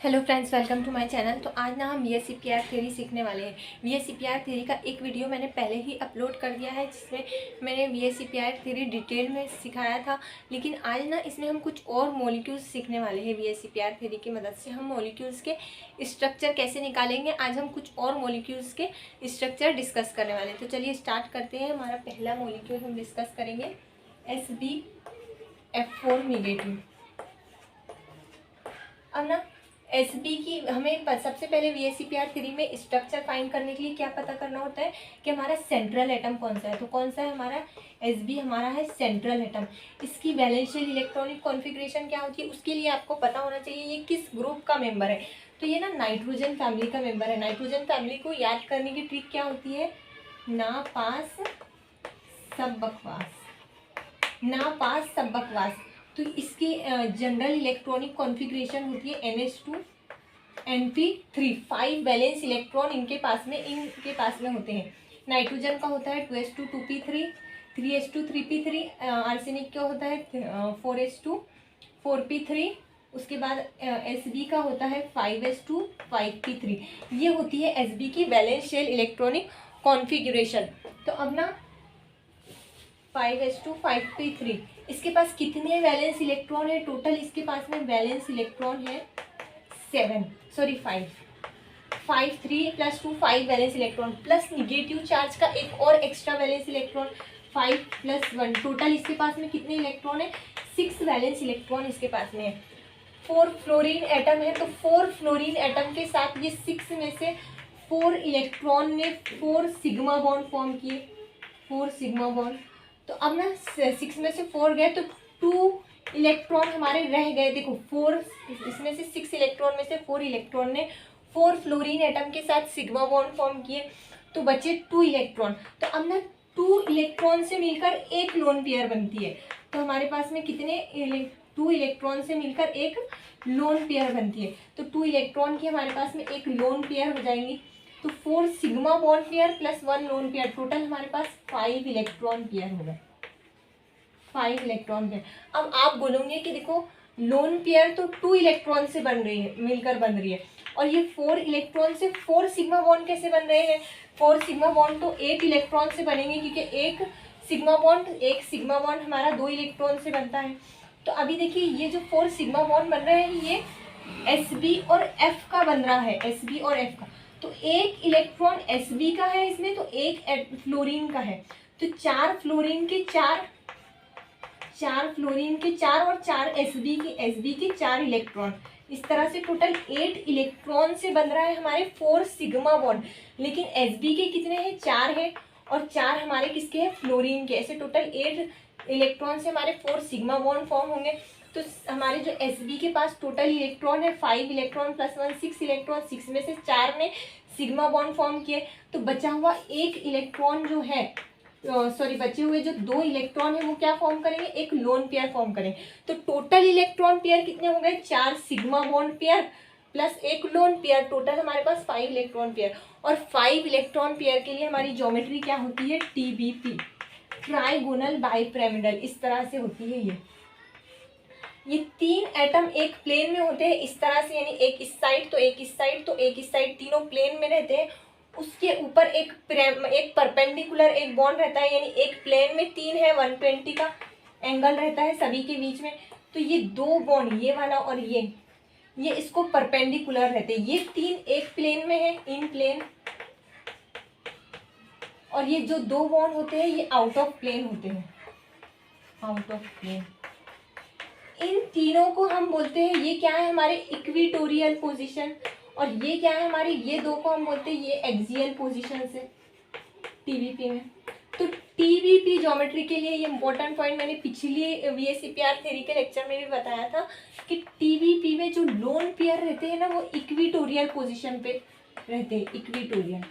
Hello friends, welcome to my channel. तो आज ना हम VSCPR थ्योरी सीखने वाले हैं। VSCPR थ्योरी का एक वीडियो मैंने पहले ही अपलोड कर दिया है जिसमें मैंने VSCPR थ्योरी डिटेल में सिखाया था। लेकिन आज ना इसमें हम कुछ और मॉलिक्यूल्स सीखने वाले हैं। VSCPR थ्योरी की मदद से हम मॉलिक्यूल्स के स्ट्रक्चर कैसे निकालेंगे, आज हम कुछ और मॉलिक्यूल्स के स्ट्रक्चर डिस्कस करने वाले हैं। तो चलिए स्टार्ट करते हैं। हमारा पहला मॉलिक्यूल हम डिस्कस करेंगे SbF4 नेगेटिव। अब ना SB की हमें सबसे पहले VSCPR थ्योरी में स्ट्रक्चर फाइंड करने के लिए क्या पता करना होता है कि हमारा सेंट्रल एटम कौन सा है। तो कौन सा है हमारा SB, हमारा है सेंट्रल एटम। इसकी वैलेंशियल इलेक्ट्रॉनिक कॉन्फ़िगरेशन क्या होती है उसके लिए आपको पता होना चाहिए ये किस ग्रुप का मेंबर है। तो ये ना नाइट्रोजन फैमिली का मेंबर है। नाइट्रोजन फैमिली को याद करने की ट्रिक क्या होती है, ना पास सब बकवास, ना पास सब बकवास। तो इसकी जनरल इलेक्ट्रॉनिक कॉन्फ़िगरेशन होती है NH2 NP3। 5 वैलेंस इलेक्ट्रॉन इनके पास में होते हैं। नाइट्रोजन का होता है 2s2 2p3, 3s2 3p3। Arsenic का होता है 4s2 4p3। उसके बाद SB का होता है 5s2 5p3। ये होती है SB की वैलेंस शेल इलेक्ट्रॉनिक कॉन्फ़िगरेशन। तो अब ना 5s2 5p3 इसके पास कितने वैलेंस इलेक्ट्रॉन है टोटल? इसके पास में वैलेंस इलेक्ट्रॉन है 5 3 + 2 5 valence electron plus negative charge का एक और एक्स्ट्रा वैलेंस इलेक्ट्रॉन 5 + 1। टोटल इसके पास में कितने इलेक्ट्रॉन है? 6 वैलेंस इलेक्ट्रॉन इसके पास में है। 4 फ्लोरीन एटम है, तो 4 फ्लोरीन एटम के साथ ये 6 में से 4 इलेक्ट्रॉन ने 4 सिग्मा बॉन्ड फॉर्म किए, 4 सिग्मा बॉन्ड। तो अब ना 6 में से 4 गए तो 2 इलेक्ट्रॉन हमारे रह गए। देखो 4 इसमें से 6 इलेक्ट्रॉन में से 4 इलेक्ट्रॉन ने 4 फ्लोरीन एटम के साथ सिग्मा बॉन्ड फॉर्म किए, तो बचे 2 इलेक्ट्रॉन। तो अब ना 2 इलेक्ट्रॉन से मिलकर एक लोन पेयर बनती है। तो हमारे पास में कितने 2 इलेक्ट्रॉन से मिलकर एक लोन पेयर बनती है। तो 2 इलेक्ट्रॉन की हमारे पास में एक लोन पेयर हो जाएंगी। तो 4 sigma bond pair plus 1 lone pair, total हमारे पास 5 इलेक्ट्रॉन पेयर हो गए, 5 इलेक्ट्रॉन पेयर। अब आप बोलोगे कि देखो लोन पेयर तो 2 इलेक्ट्रॉन से बन रही है, मिलकर बन रही है, और ये 4 इलेक्ट्रॉन से 4 सिग्मा बॉन्ड कैसे बन रहे हैं? 4 सिग्मा बॉन्ड तो 8 इलेक्ट्रॉन से बनेंगे, क्योंकि एक सिग्मा बॉन्ड हमारा 2 इलेक्ट्रॉन से बनता है। तो अभी देखिए ये जो 4 सिग्मा बॉन्ड बन रहे हैं ये SB और F का बन रहा है, SB और F का। तो एक इलेक्ट्रॉन SB का है इसमें, तो एक फ्लोरीन का है। तो 4 फ्लोरीन के 4 और 4 SB के 4 इलेक्ट्रॉन। इस तरह से टोटल 8 इलेक्ट्रॉन से बन रहा है हमारे 4 सिग्मा बॉन्ड। लेकिन SB के कितने हैं? 4 है, और 4 हमारे किसके हैं? फ्लोरीन के। ऐसे टोटल 8 इलेक्ट्रॉन से हमारे 4 सिग्मा बॉन्ड फॉर्म होंगे। तो हमारे जो SB के पास टोटल इलेक्ट्रॉन है 5 इलेक्ट्रॉन प्लस 1 6 इलेक्ट्रॉन। 6 में से 4 ने सिग्मा बॉन्ड फॉर्म किए, तो बचा हुआ एक इलेक्ट्रॉन जो है, बचे हुए जो 2 इलेक्ट्रॉन है वो क्या फॉर्म करेंगे? एक लोन पेयर फॉर्म करेंगे। तो टोटल इलेक्ट्रॉन पेयर कितने हो गए? 4 सिग्मा बॉन्ड पेयर प्लस एक लोन पेयर, टोटल हमारे पास 5 इलेक्ट्रॉन पेयर। और 5 इलेक्ट्रॉन पेयर के लिए हमारी ज्योमेट्री क्या होती है? TBP, trigonal bipyramidal. इस तरह से होती है ये 3 एटम एक प्लेन में होते हैं इस तरह से, यानी एक इस साइड तो एक इस साइड तो एक इस साइड, तीनों प्लेन में रहते हैं। उसके ऊपर एक परपेंडिकुलर एक बॉन्ड रहता है, यानी एक प्लेन में 3 है, 120 का एंगल रहता है सभी के बीच में। तो ये 2 बॉन्ड, ये वाला और ये इसको परपेंडिकुलर रहते हैं। ये 3 एक प्लेन में है, इन प्लेन, और ये जो 2 बॉन्ड होते हैं ये आउट ऑफ प्लेन होते हैं, आउट ऑफ प्लेन। इन तीनों को हम बोलते हैं, ये क्या है हमारे? Equatorial position. और ये क्या है हमारे? ये 2 को हम बोलते हैं ये एक्सियल पोजीशन से TBP में। तो TBP ज्योमेट्री के लिए ये इंपॉर्टेंट पॉइंट मैंने पिछली VSCPR थ्योरी के लेक्चर में भी बताया था कि TBP में जो लोन पेयर रहते हैं ना वो इक्विटोरियल पोजीशन पे रहते हैं। इक्विटोरियल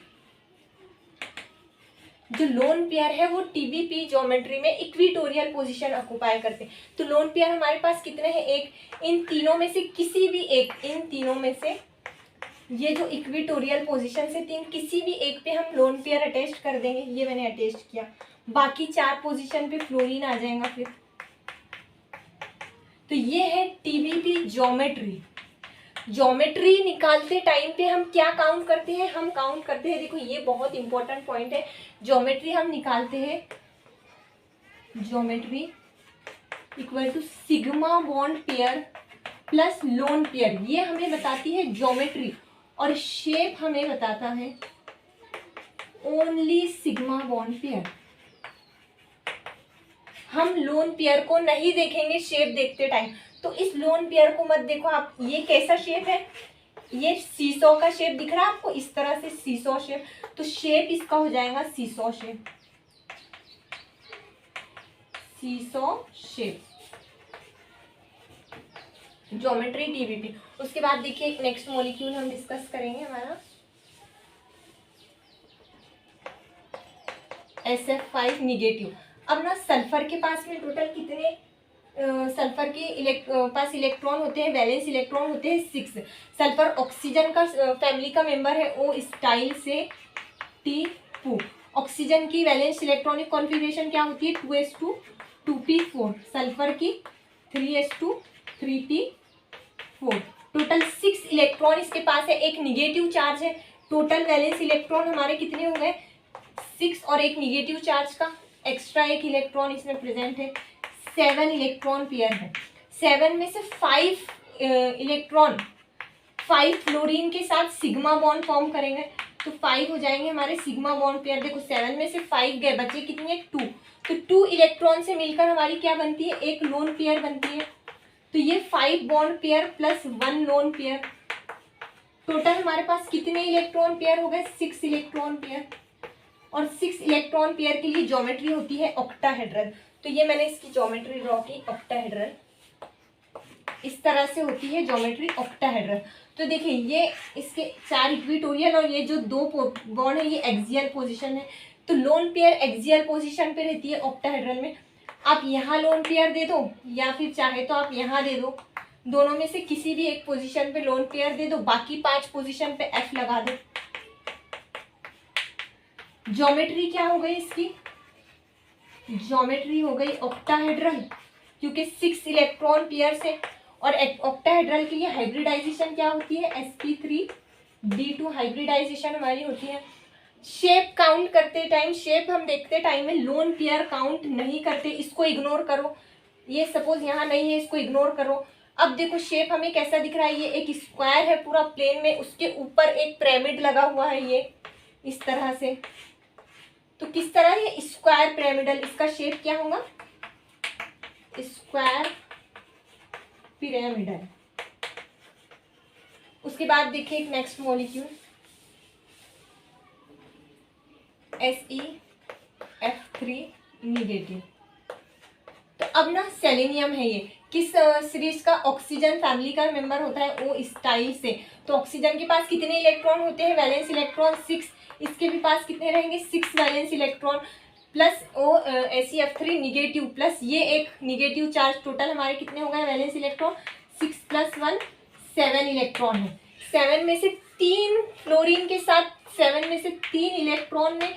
जो लोन पेयर है वो TBP ज्योमेट्री में इक्विटोरियल पोजीशन ऑक्युपाई करते हैं। तो लोन पेयर हमारे पास कितने हैं? एक। इन तीनों में से किसी भी एक, इन तीनों में से ये जो इक्विटोरियल पोजीशन से 3, किसी भी एक पे हम लोन पेयर अटैच कर देंगे। ये मैंने अटैच किया, बाकी 4 पोजीशन पे फ्लोरीन आ जाएगा फिर। तो ये है TBP ज्योमेट्री। ज्योमेट्री निकालते टाइम पे हम क्या काउंट करते हैं, हम काउंट करते हैं, देखो ये बहुत इंपॉर्टेंट पॉइंट है, ज्योमेट्री हम निकालते हैं, geometry equal to sigma bond pair plus lone pair, ये हमें बताती है ज्योमेट्री, और शेप हमें बताता है ओनली सिग्मा बॉन्ड पेयर। हम लोन पेयर को नहीं देखेंगे शेप देखते टाइम, तो इस लोन पेयर को मत देखो आप। ये कैसा शेप है, ये सीसॉ का शेप दिख रहा है आपको, इस तरह से सीसॉ शेप, तो शेप इसका हो जाएगा seesaw shape, seesaw shape, geometry TBP. उसके बाद देखिए एक नेक्स्ट मॉलिक्यूल हम डिस्कस करेंगे हमारा SF5 निगेटिव। अब ना सल्फर के पास में टोटल कितने सल्फर के पास इलेक्ट्रॉन होते हैं, वैलेंस इलेक्ट्रॉन होते हैं 6। सल्फर ऑक्सीजन का फैमिली का मेंबर है, ओ स्टाइल से T2। ऑक्सीजन की वैलेंस इलेक्ट्रॉनिक कॉन्फ़िगरेशन क्या होती है 2s2 2p4, सल्फर की 3s2 3p4। टोटल 6 इलेक्ट्रॉन इसके पास है, एक निगेटिव चार्ज है। टोटल वैलेंस इलेक्ट्रॉन हमारे कितने हो गए 6, और एक निगेटिव चार्ज का एक्स्ट्रा एक इलेक्ट्रॉन इसमें प्रेजेंट है, 7 इलेक्ट्रॉन पेयर है। 7 में से 5 इलेक्ट्रॉन 5 फ्लोरीन के साथ सिग्मा बॉन्ड फॉर्म करेंगे, तो 5 हो जाएंगे हमारे सिग्मा बॉन्ड पेयर। देखो 7 में से 5 गए, बचे कितने 2, तो 2 इलेक्ट्रॉन से मिलकर हमारी क्या बनती है, एक लोन पेयर बनती है। तो ये 5 bond pair plus 1 lone pair, total हमारे पास कितने इलेक्ट्रॉन पेयर हो गए 6 इलेक्ट्रॉन पेयर। और 6 इलेक्ट्रॉन पेयर के लिए ज्योमेट्री होती है ऑक्टाहेड्रल। तो ये मैंने इसकी ज्योमेट्री ड्रॉ की ऑक्टाहेड्रल, इस तरह से होती है ज्योमेट्री ऑक्टाहेड्रल। तो देखिए ये इसके 4 इक्विटोरियल और ये जो 2 बॉन्ड है ये एक्सियल पोजीशन है, तो लोन पेयर एक्सियल पोजीशन पे रहती है ऑक्टाहेड्रल में। आप यहाँ लोन पेयर दे दो या फिर चाहे तो आप यहाँ दे दो, दोनों में से किसी भी एक पोजीशन पे लोन पेयर दे दो, बाकी 5 पोजीशन पे F लगा दो। ज्योमेट्री क्या हो गई इसकी, ज्योमेट्री हो गई ऑक्टाहेड्रल, क्योंकि 6 इलेक्ट्रॉन पेयर से। और ऑक्टाहेड्रल के लिए हाइब्रिडाइजेशन क्या होती है sp3d2 हाइब्रिडाइजेशन हमारी होती है। शेप काउंट करते टाइम, शेप हम देखते टाइम में लोन पेयर काउंट नहीं करते, इसको इग्नोर करो। ये सपोज यहाँ नहीं है, इसको इग्नोर करो। अब देखो शेप हमें कैसा दिख रहा है, ये एक स्क्वायर है पूरा प्लेन में, उसके ऊपर एक पिरामिड लगा हुआ है, ये इस तरह से। तो किस तरह ये स्क्वायर पिरामिडल, इसका शेप क्या होगा स्क्वायर पिरामिडल। उसके बाद देखिए एक नेक्स्ट मॉलिक्यूल SeF3 निगेटिव। तो अब ना सेलेनियम है, ये किस सीरीज का, ऑक्सीजन फैमिली का मेंबर होता है ओ स्टाइल से। तो ऑक्सीजन के पास कितने इलेक्ट्रॉन होते हैं, वैलेंस इलेक्ट्रॉन 6, इसके भी पास कितने रहेंगे 6 valence electron, plus O SeF3 negative, plus ये एक निगेटिव चार्ज, टोटल हमारे कितने हो गए वैलेंस इलेक्ट्रॉन 6 + 1 7 इलेक्ट्रॉन है। 7 में से 3 फ्लोरीन के साथ, 7 में से 3 इलेक्ट्रॉन ने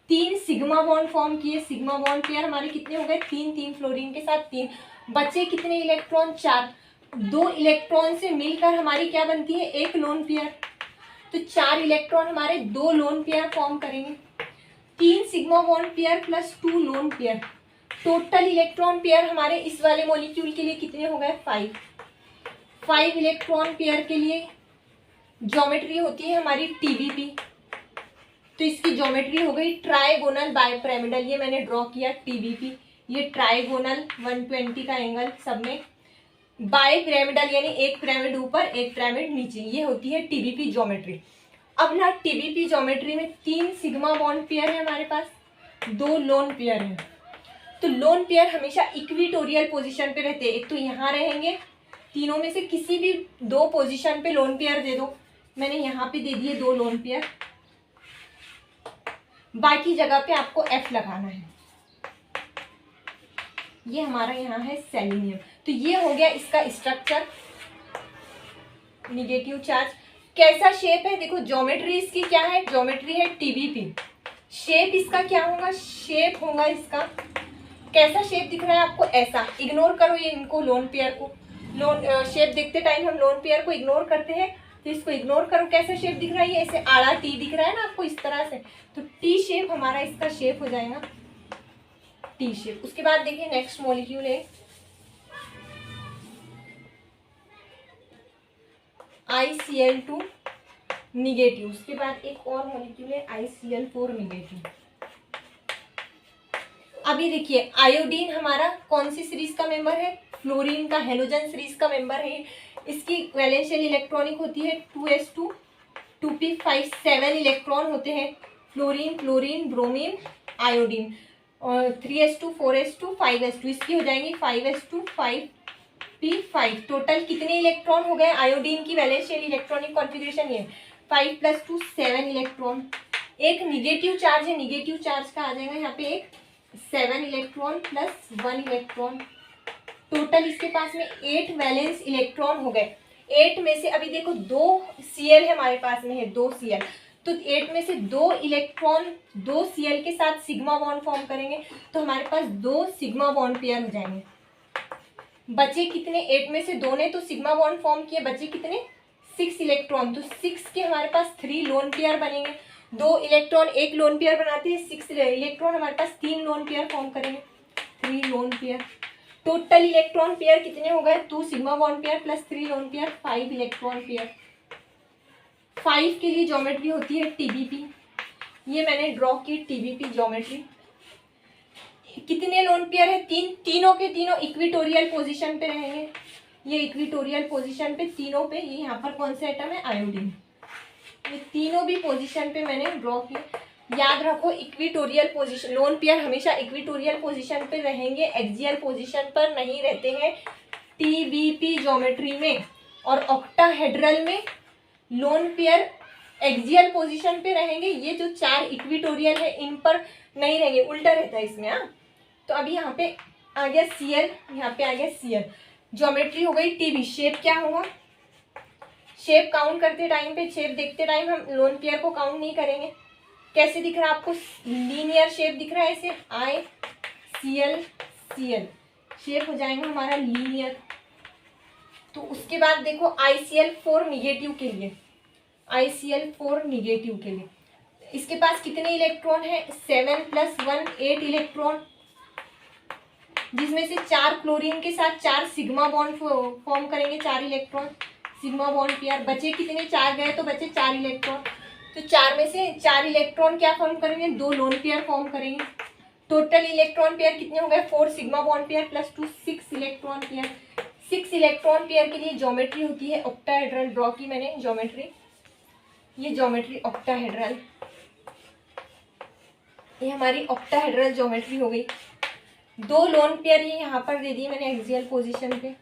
3 सिग्मा बॉन्ड फॉर्म किए, सिग्मा बॉन्ड पेयर हमारे कितने हो गए 3 फ्लोरीन के साथ 3, बचे कितने इलेक्ट्रॉन 4। 2 इलेक्ट्रॉन से मिलकर हमारी क्या बनती है एक लोन पेयर, तो 4 इलेक्ट्रॉन हमारे 2 लोन पेयर फॉर्म करेंगे, 3 sigma bond pair plus 2 lone pair. Total electron pair हमारे इस वाले मॉलिक्यूल के लिए कितने हो गए 5 इलेक्ट्रॉन पेयर के लिए ज्योमेट्री होती है हमारी TBP। तो इसकी ज्योमेट्री हो गई ट्राइगोनल बाइपिरामिडल, ये मैंने ड्रॉ किया TBP, ये ट्राइगोनल 120 का एंगल सब में, बाइपिरामिडल यानी एक पिरामिड ऊपर एक पिरामिड नीचे, ये होती है TBP ज्योमेट्री। अब ना TBP ज्योमेट्री में 3 सिग्मा बॉन्ड पेयर है हमारे पास, 2 लोन पेयर है। तो लोन पेयर हमेशा इक्विटोरियल पोजीशन पे रहते हैं, एक तो यहाँ रहेंगे, तीनों में से किसी भी 2 पोजीशन पे लोन पेयर दे दो, मैंने यहाँ पे दे दिए 2 लोन पेयर, बाकी जगह पे आपको F लगाना है। ये हमारा यहाँ है सेलेनियम। तो ये हो गया इसका स्ट्रक्चर, निगेटिव चार्ज। कैसा शेप है, देखो ज्योमेट्री इसकी क्या है, ज्योमेट्री है TBP। शेप इसका क्या होगा, शेप होगा इसका कैसा शेप दिख रहा है आपको, ऐसा। इग्नोर करो ये इनको लोन पेयर को, लोन शेप देखते टाइम हम लोन पेयर को इग्नोर करते हैं, तो इसको इग्नोर करो, कैसा शेप दिख रहा है, ये ऐसे आड़ा टी दिख रहा है ना आपको इस तरह से, तो टी शेप हमारा इसका शेप हो जाएगा, टी शेप। उसके बाद देखिए नेक्स्ट मॉलिक्यूल है ICl2 निगेटिव। उसके बाद एक और मॉलिक्यूल है ICl4 निगेटिव। अभी देखिए आयोडीन हमारा कौन सी सीरीज का मेंबर है, फ्लोरीन का हेलोजन सीरीज का मेंबर है। इसकी वैलेंशियल इलेक्ट्रॉनिक होती है 2s2 2p5 7 इलेक्ट्रॉन होते हैं, फ्लोरीन क्लोरीन ब्रोमीन आयोडीन, और 3s2 4s2 5s2, इसकी हो जाएंगी 5s2 5p5। टोटल कितने इलेक्ट्रॉन हो गए आयोडीन की वैलेंशियल इलेक्ट्रॉनिक कॉन्फ़िगरेशन, ये 5 + 2 7 इलेक्ट्रॉन। एक निगेटिव चार्ज है, निगेटिव चार्ज का आ जाएगा यहाँ पे एक 7 इलेक्ट्रॉन प्लस 1 इलेक्ट्रॉन। टोटल इसके पास में 8 वैलेंस इलेक्ट्रॉन हो गए। 8 में से अभी देखो 2 Cl है हमारे पास में है, 2 Cl, तो 8 में से 2 इलेक्ट्रॉन 2 Cl के साथ सिग्मा बॉन्ड फॉर्म करेंगे, तो हमारे पास 2 सिग्मा बॉन्ड पेयर हो जाएंगे। बचे कितने, 8 में से 2 ने तो सिग्मा बॉन्ड फॉर्म किए, बचे कितने 6 इलेक्ट्रॉन, तो 6 के हमारे पास 3 लोन पेयर बनेंगे। 2 इलेक्ट्रॉन एक लोन पेयर बनाते हैं, 6 इलेक्ट्रॉन हमारे पास 3 लोन पेयर फॉर्म करेंगे, 3 lone pair. Total electron pair कितने हो गए, 2 sigma bond pair plus 3 lone pair, 5 electron pair. 5 के लिए ज्योमेट्री होती है TBP, ये मैंने ड्रॉ की TBP ज्योमेट्री। कितने लोन पेयर है, 3, तीनों के तीनों इक्विटोरियल पोजीशन पे रहेंगे, ये इक्विटोरियल पोजीशन पे तीनों पे, ये यहाँ पर कौन सा एटम है आयोडीन, ये तीनों भी पोजीशन पे मैंने ड्रॉ किए। याद रखो इक्विटोरियल पोजीशन, लोन पेयर हमेशा इक्विटोरियल पोजीशन पे रहेंगे, एक्सियल पोजीशन पर नहीं रहते हैं TBP ज्योमेट्री में। और ऑक्टाहेड्रल में लोन पेयर एक्सियल पोजीशन पे रहेंगे, ये जो 4 इक्विटोरियल है इन पर नहीं रहेंगे, उल्टा रहता है इसमें। हाँ, तो अभी यहाँ पे आ गया Cl, यहाँ पे आ गया Cl, ज्योमेट्री हो गई TB। शेप क्या होगा, शेप काउंट करते टाइम पे, शेप देखते टाइम हम लोन पेयर को काउंट नहीं करेंगे। कैसे दिख रहा है आपको, लीनियर शेप दिख रहा है ऐसे, ICl Cl शेप हो जाएगा हमारा लीनियर। तो उसके बाद देखो ICl4 निगेटिव के लिए, ICl4 निगेटिव के लिए इसके पास कितने इलेक्ट्रॉन है, 7 + 1 8 इलेक्ट्रॉन, जिसमें से 4 क्लोरीन के साथ 4 सिग्मा बॉन्ड फॉर्म करेंगे, 4 इलेक्ट्रॉन सिग्मा बॉन्ड पेयर। बचे कितने, 4 गए तो बचे 4 इलेक्ट्रॉन, तो 4 में से 4 इलेक्ट्रॉन क्या फॉर्म करेंगे, 2 लोन पेयर फॉर्म करेंगे। टोटल इलेक्ट्रॉन पेयर कितने हो गए, 4 sigma bond pair plus 2 6 electron pair. 6 electron pair के लिए ज्योमेट्री होती है ऑक्टाहेड्रल, ड्रॉ की मैंने ज्योमेट्री, ये ज्योमेट्री ऑक्टाहेड्रल, ये हमारी ऑक्टाहेड्रल ज्योमेट्री हो गई। 2 लोन पेयर ये यहाँ पर दे दिए मैंने एक्सियल पोजीशन पे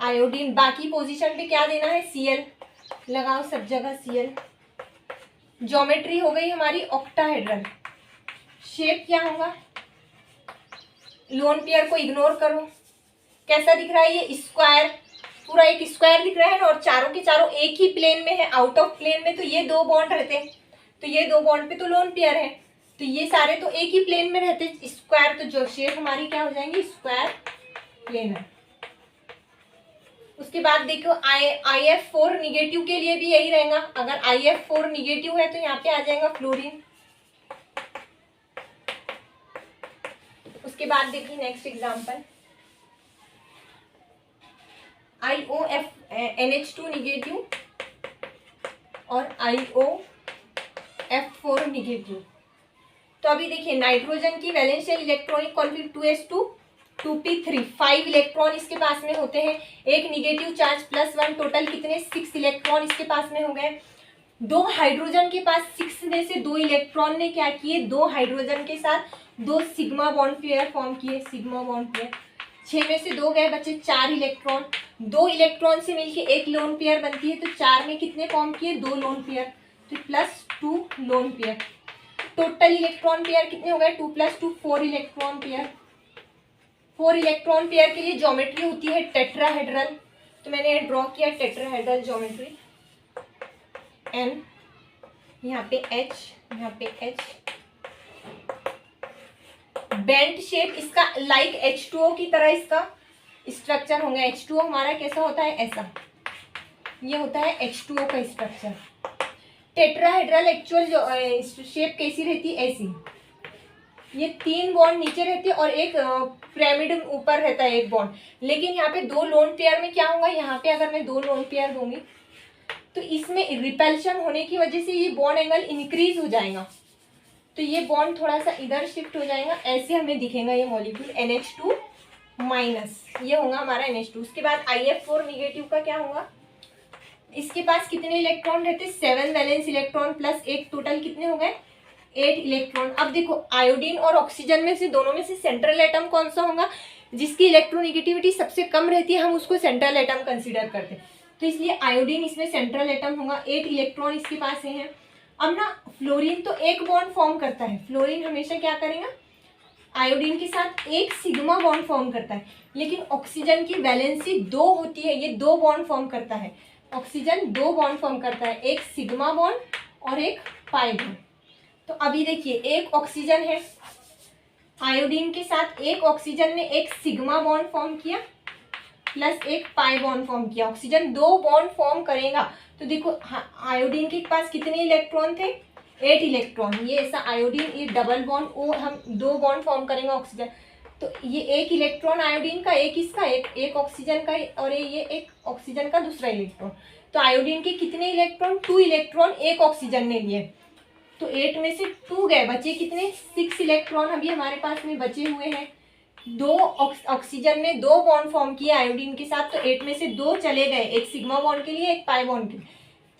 आयोडीन, बाकी पोजीशन पे क्या देना है Cl, लगाओ सब जगह Cl। ज्योमेट्री हो गई हमारी ऑक्टाहेड्रल। शेप क्या होगा, लोन पेयर को इग्नोर करो, कैसा दिख रहा है, ये स्क्वायर, पूरा एक स्क्वायर दिख रहा है ना, और चारों के चारों एक ही प्लेन में है, आउट ऑफ प्लेन में, तो ये 2 बॉन्ड रहते हैं, तो ये 2 बॉन्ड पे तो लोन पेयर है, तो ये सारे तो एक ही प्लेन में रहते स्क्वायर, तो जो शेप हमारी क्या हो जाएंगी, स्क्वायर प्लेन है। उसके बाद देखो IF4 निगेटिव के लिए भी यही रहेगा, अगर IF4 निगेटिव है तो यहाँ पे आ जाएगा फ्लोरीन। उसके बाद देखिए next example, IOF NH2 negative और IOF4 निगेटिव। तो अभी देखिए नाइट्रोजन की वैलेंशियल electronic configuration 2s2 2p3 5 electron इसके पास में होते हैं, एक निगेटिव चार्ज +1, टोटल कितने 6 इलेक्ट्रॉन इसके पास में हो गए। 2 हाइड्रोजन के पास 6 में से 2 इलेक्ट्रॉन ने क्या किए, 2 हाइड्रोजन के साथ 2 सिग्मा बॉन्ड पेयर फॉर्म किए, सिग्मा बॉन्ड पेयर। 6 में से 2 गए, बचे 4 इलेक्ट्रॉन, 2 इलेक्ट्रॉन से मिलके एक लोन पेयर बनती है, तो 4 में कितने फॉर्म किए, 2 लोन पेयर, तो +2 lone pair. Total electron pair कितने हो गए, 2 + 2 4 इलेक्ट्रॉन पेयर। 4 इलेक्ट्रॉन पेयर के लिए ज्योमेट्री होती है टेट्राहेड्रल, तो मैंने ड्रॉ किया टेट्राहेड्रल ज्योमेट्री, N यहाँ पे H, यहाँ पे H, बेंट शेप इसका लाइक H2O की तरह इसका स्ट्रक्चर होंगे। H2O हमारा कैसा होता है, ऐसा, ये होता है H2O का स्ट्रक्चर। टेट्राहेड्रल एक्चुअल जो शेप कैसी रहती है, ऐसी, ये 3 बॉन्ड नीचे रहते हैं और एक पिरामिड ऊपर रहता है, एक बॉन्ड। लेकिन यहाँ पे 2 लोन पेयर में क्या होगा, यहाँ पे अगर मैं 2 लोन पेयर दूंगी तो इसमें रिपल्शन होने की वजह से ये बॉन्ड एंगल इंक्रीज हो जाएगा, तो ये बॉन्ड थोड़ा सा इधर शिफ्ट हो जाएगा, ऐसे हमें दिखेगा ये मॉलिक्यूल NH2 माइनस, ये होगा हमारा NH2। उसके बाद IF4 निगेटिव का क्या होगा, इसके पास कितने इलेक्ट्रॉन रहते, 7 वैलेंस इलेक्ट्रॉन प्लस एक, टोटल कितने हो गए, 8 इलेक्ट्रॉन। अब देखो आयोडीन और ऑक्सीजन में से, दोनों में से सेंट्रल एटम कौन सा होगा, जिसकी इलेक्ट्रोनिगेटिविटी सबसे कम रहती है, हम उसको सेंट्रल एटम कंसीडर करते हैं, तो इसलिए आयोडीन इसमें सेंट्रल एटम होगा, 8 इलेक्ट्रॉन इसके पास है। अब ना फ्लोरीन तो एक बॉन्ड फॉर्म करता है, फ्लोरीन हमेशा क्या करेगा, आयोडीन के साथ एक सिग्मा बॉन्ड फॉर्म करता है, लेकिन ऑक्सीजन की वैलेंसी 2 होती है, ये 2 बॉन्ड फॉर्म करता है, ऑक्सीजन 2 बॉन्ड फॉर्म करता है, एक सिग्मा बॉन्ड और एक पाई बॉन्ड। तो अभी देखिए एक ऑक्सीजन है, आयोडीन के साथ एक ऑक्सीजन ने एक सिग्मा बॉन्ड फॉर्म किया प्लस एक पाई बॉन्ड फॉर्म किया, ऑक्सीजन 2 बॉन्ड फॉर्म करेगा। तो देखो आयोडीन के पास कितने इलेक्ट्रॉन थे, 8 इलेक्ट्रॉन, ये ऐसा आयोडीन, ये डबल बॉन्ड, वो हम 2 बॉन्ड फॉर्म करेंगे ऑक्सीजन, तो ये एक इलेक्ट्रॉन आयोडीन का, एक इसका, एक ऑक्सीजन का, और ये एक ऑक्सीजन का दूसरा इलेक्ट्रॉन। तो आयोडीन के कितने इलेक्ट्रॉन, 2 इलेक्ट्रॉन एक ऑक्सीजन ने लिए, तो 8 में से 2 गए, बचे कितने, 6 इलेक्ट्रॉन अभी हमारे पास में बचे हुए हैं। 2 ऑक्सीजन ने 2 बॉन्ड फॉर्म किए आयोडीन के साथ, तो 8 में से 2 चले गए, एक सिग्मा बॉन्ड के लिए, एक पाई बॉन्ड के लिए,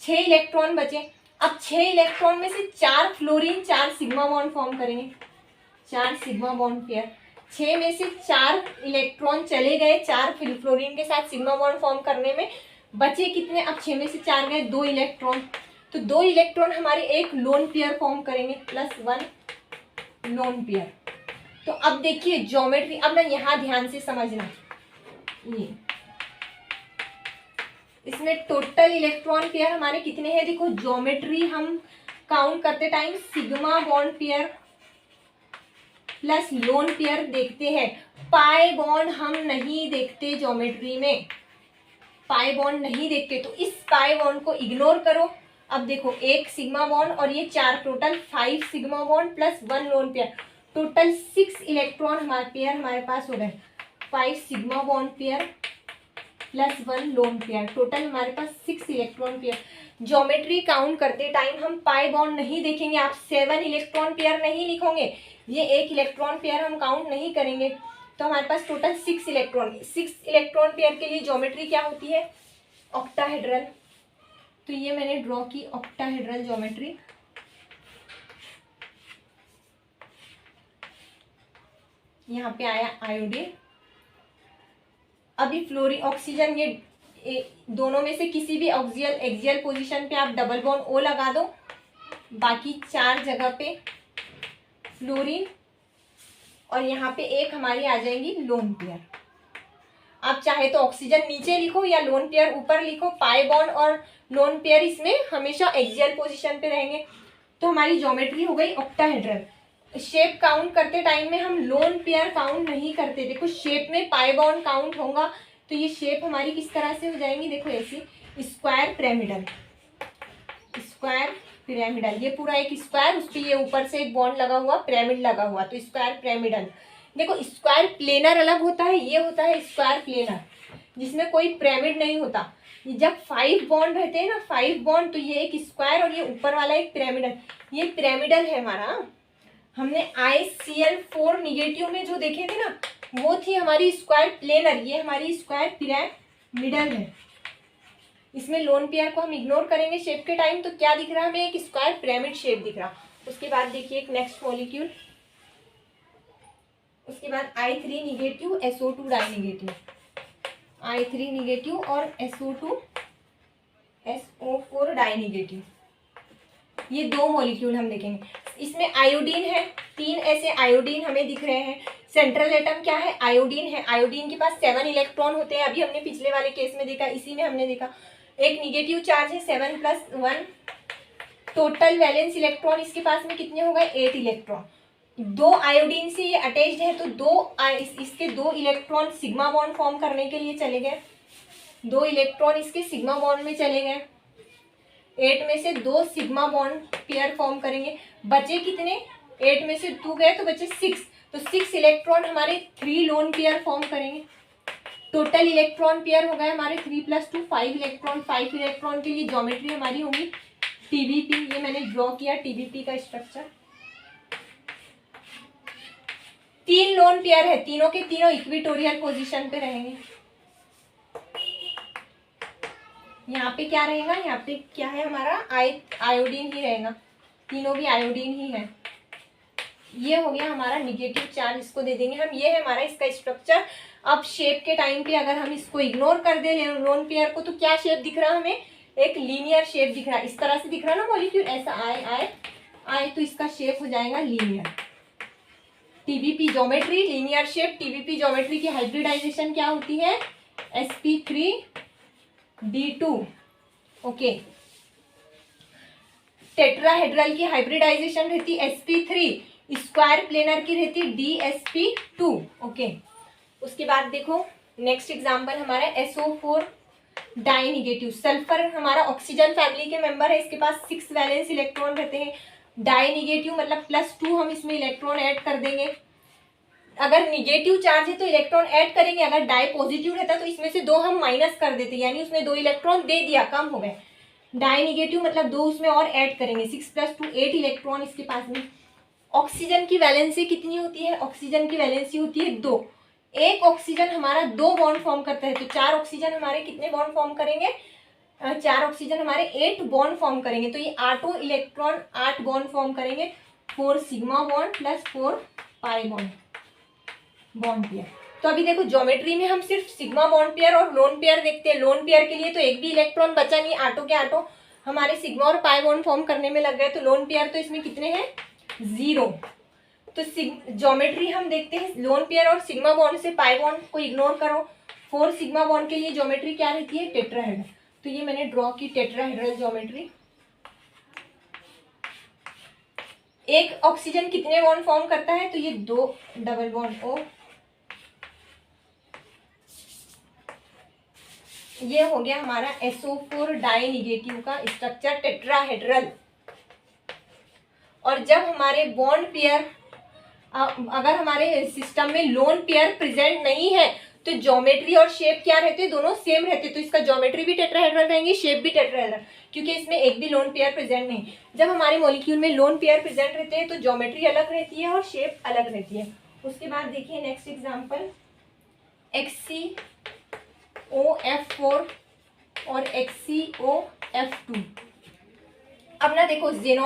6 इलेक्ट्रॉन बचे। अब 6 इलेक्ट्रॉन में से 4 फ्लोरीन 4 सिग्मा बॉन्ड फॉर्म करेंगे, 4 सिग्मा बॉन्ड पेयर, 6 में से 4 इलेक्ट्रॉन चले गए, 4 फ्लोरीन के साथ सिग्मा बॉन्ड फॉर्म करने में, बचे कितने, अब 6 में से 4 गए, 2 इलेक्ट्रॉन, तो 2 इलेक्ट्रॉन हमारे एक लोन पेयर फॉर्म करेंगे प्लस 1 लोन पेयर। तो अब देखिए ज्योमेट्री, अब ना यहाँ ध्यान से समझना, ये इसमें टोटल इलेक्ट्रॉन पेयर हमारे कितने हैं, देखो ज्योमेट्री हम काउंट करते time sigma bond pair plus lone pair देखते हैं, पाई बॉन्ड हम नहीं देखते ज्योमेट्री में, पाई बॉन्ड नहीं देखते, तो इस पाई बॉन्ड को इग्नोर करो। अब देखो एक सिग्मा बॉन्ड और ये 4, total 5 sigma bond plus 1 lone pair, total 6 electron हमारे पेयर हमारे पास हो गए, 5 sigma bond pair plus 1 lone pair, total हमारे पास 6 इलेक्ट्रॉन पेयर। ज्योमेट्री काउंट करते टाइम हम पाई बॉन्ड नहीं देखेंगे, आप 7 इलेक्ट्रॉन पेयर नहीं लिखोगे, ये एक इलेक्ट्रॉन पेयर हम काउंट नहीं करेंगे, तो हमारे पास टोटल 6 इलेक्ट्रॉन पेयर के लिए ज्योमेट्री क्या होती है, ऑक्टाहेड्रल। तो ये मैंने ड्रॉ की ऑक्टाहेड्रल ज्योमेट्री। यहाँ पे आया आयोडीन, अभी फ्लोरीन ऑक्सीजन, ये दोनों में से किसी भी एक्सियल पोजीशन पे आप डबल बॉन्ड O लगा दो, बाकी 4 जगह पे फ्लोरीन, और यहाँ पे एक हमारी आ जाएंगी लोन पेयर। आप चाहे तो ऑक्सीजन नीचे लिखो या लोन पेयर ऊपर लिखो, पाई बॉन्ड और लोन पेयर इसमें हमेशा एक्सियल पोजीशन पे रहेंगे। तो हमारी ज्योमेट्री हो गई ऑक्टाहेड्रल। शेप काउंट करते टाइम में हम लोन पेयर काउंट नहीं करते, देखो शेप में पाई बॉन्ड काउंट होगा, तो ये शेप हमारी किस तरह से हो जाएंगी, देखो ऐसी स्क्वायर पिरामिडल, स्क्वायर पिरामिडल, ये पूरा एक स्क्वायर, उस पर ये ऊपर से एक बॉन्ड लगा हुआ, पिरामिड लगा हुआ, तो स्क्वायर पिरामिडल। देखो स्क्वायर प्लेनर अलग होता है, ये होता है स्क्वायर प्लेनर जिसमें कोई पिरामिड नहीं होता। जब 5 बॉन्ड रहते हैं ना, 5 बॉन्ड, तो ये एक स्क्वायर और ये ऊपर वाला एक पिरामिडल, ये पिरामिडल है हमारा। हमने ICl4 निगेटिव में जो देखे थे ना, वो थी हमारी स्क्वायर प्लेनर, ये हमारी स्क्वायर पिरामिडल है। इसमें लोन पेयर को हम इग्नोर करेंगे शेप के टाइम, तो क्या दिख रहा है हमें, एक स्क्वायर पिरामिड शेप दिख रहा। उसके बाद देखिए एक नेक्स्ट मॉलिक्यूल, उसके बाद I3 negative SO2 die negative, I3 negative और SO4 डाई निगेटिव, ये 2 मॉलिक्यूल हम देखेंगे। इसमें आयोडीन है, 3 ऐसे आयोडीन हमें दिख रहे हैं। सेंट्रल एटम क्या है, आयोडीन है, आयोडीन के पास 7 इलेक्ट्रॉन होते हैं, अभी हमने पिछले वाले केस में देखा, इसी में हमने देखा। एक निगेटिव चार्ज है 7 + 1, टोटल वैलेंस इलेक्ट्रॉन इसके पास में कितने हो गए, 8 इलेक्ट्रॉन। दो आयोडीन से ये अटैच्ड है तो इसके दो इलेक्ट्रॉन सिग्मा बॉन्ड फॉर्म करने के लिए चले गए, दो इलेक्ट्रॉन इसके सिग्मा बॉन्ड में चले गए, 8 में से 2 सिग्मा बॉन्ड पेयर फॉर्म करेंगे, बचे कितने, 8 में से 2 गए तो बचे 6, तो 6 इलेक्ट्रॉन हमारे 3 लोन पेयर फॉर्म करेंगे। टोटल इलेक्ट्रॉन पेयर हो गए हमारे 3 + 2 5 इलेक्ट्रॉन। 5 इलेक्ट्रॉन के लिए ज्योमेट्री हमारी होगी टीबीपी। ये मैंने ड्रॉ किया टीबीपी का स्ट्रक्चर। 3 लोन पेयर है, तीनों के तीनों इक्विटोरियल पोजीशन पे रहेंगे। यहाँ पे क्या रहेगा, यहाँ पे क्या है हमारा आयोडीन ही रहेगा, तीनों भी आयोडीन ही है। ये हो गया हमारा निगेटिव चार्ज, इसको दे देंगे हम। ये है हमारा इसका स्ट्रक्चर। अब शेप के टाइम पे अगर हम इसको इग्नोर कर दे लोन पेयर को तो क्या शेप दिख रहा है हमें, एक लीनियर शेप दिख रहा है। इस तरह से दिख रहा है ना मॉलिक्यूल, ऐसा आए तो इसका शेप हो जाएगा linear. TBP geometry linear shape. TBP geometry की हाइब्रिडाइजेशन क्या होती है, sp3d2। ओके, टेट्राहेड्रल की हाइब्रिडाइजेशन रहती sp3, स्क्वायर प्लेनर की रहती dsp2। ओके, उसके बाद देखो नेक्स्ट एग्जांपल हमारा SO4 डाई निगेटिव। सल्फर हमारा ऑक्सीजन फैमिली के मेंबर है, इसके पास 6 वैलेंस इलेक्ट्रॉन रहते हैं। डाई निगेटिव मतलब +2 हम इसमें इलेक्ट्रॉन ऐड कर देंगे। अगर निगेटिव चार्ज है तो इलेक्ट्रॉन ऐड करेंगे, अगर डाई पॉजिटिव रहता तो इसमें से 2 हम माइनस कर देते, यानी उसने 2 इलेक्ट्रॉन दे दिया, कम हो गए। डाई निगेटिव मतलब 2 उसमें और ऐड करेंगे, 6 + 2 8 इलेक्ट्रॉन इसके पास में। ऑक्सीजन की वैलेंसी कितनी होती है, ऑक्सीजन की वैलेंसी होती है 2। एक ऑक्सीजन हमारा 2 बॉन्ड फॉर्म करता है, तो 4 ऑक्सीजन हमारे कितने बॉन्ड फॉर्म करेंगे, 4 ऑक्सीजन हमारे 8 बॉन्ड फॉर्म करेंगे। तो ये 8 इलेक्ट्रॉन 8 बॉन्ड फॉर्म करेंगे, 4 sigma bond + 4 pi bond pair. तो अभी देखो ज्योमेट्री में हम सिर्फ सिग्मा बॉन्ड पेयर और लोन पेयर देखते हैं। लोन पेयर के लिए तो एक भी इलेक्ट्रॉन बचा नहीं, 8 के 8 हमारे सिग्मा और पाई बॉन्ड फॉर्म करने में लग गए। तो लोन पेयर तो इसमें कितने हैं, 0। तो ज्योमेट्री हम देखते हैं लोन पेयर और सिग्मा बॉन्ड से, पाई बॉन्ड को इग्नोर करो। 4 सिग्मा बॉन्ड के लिए ज्योमेट्री क्या रहती है, टेट्राहेड्रल। तो ये मैंने ड्रॉ की टेट्राहेड्रल ज्योमेट्री। एक ऑक्सीजन कितने बॉन्ड फॉर्म करता है, तो ये 2 डबल बॉन्ड O। ये हो गया हमारा SO4 डाई निगेटिव का स्ट्रक्चर टेट्राहेड्रल। और जब हमारे बॉन्ड पेयर, अगर हमारे सिस्टम में लोन पेयर प्रेजेंट नहीं है तो ज्योमेट्री और शेप क्या रहते हैं, दोनों सेम रहते हैं। तो इसका ज्योमेट्री भी टेट्राहेड्रल रहेंगी, शेप भी टेट्राहेड्रल, क्योंकि इसमें एक भी लोन पेयर प्रेजेंट नहीं। जब हमारे मॉलिक्यूल में लोन पेयर प्रेजेंट रहते हैं तो ज्योमेट्री अलग रहती है और शेप अलग रहती है। उसके बाद देखिए नेक्स्ट एग्जाम्पल, HCOF4 और HCOF2। अब ना देखो जेनॉन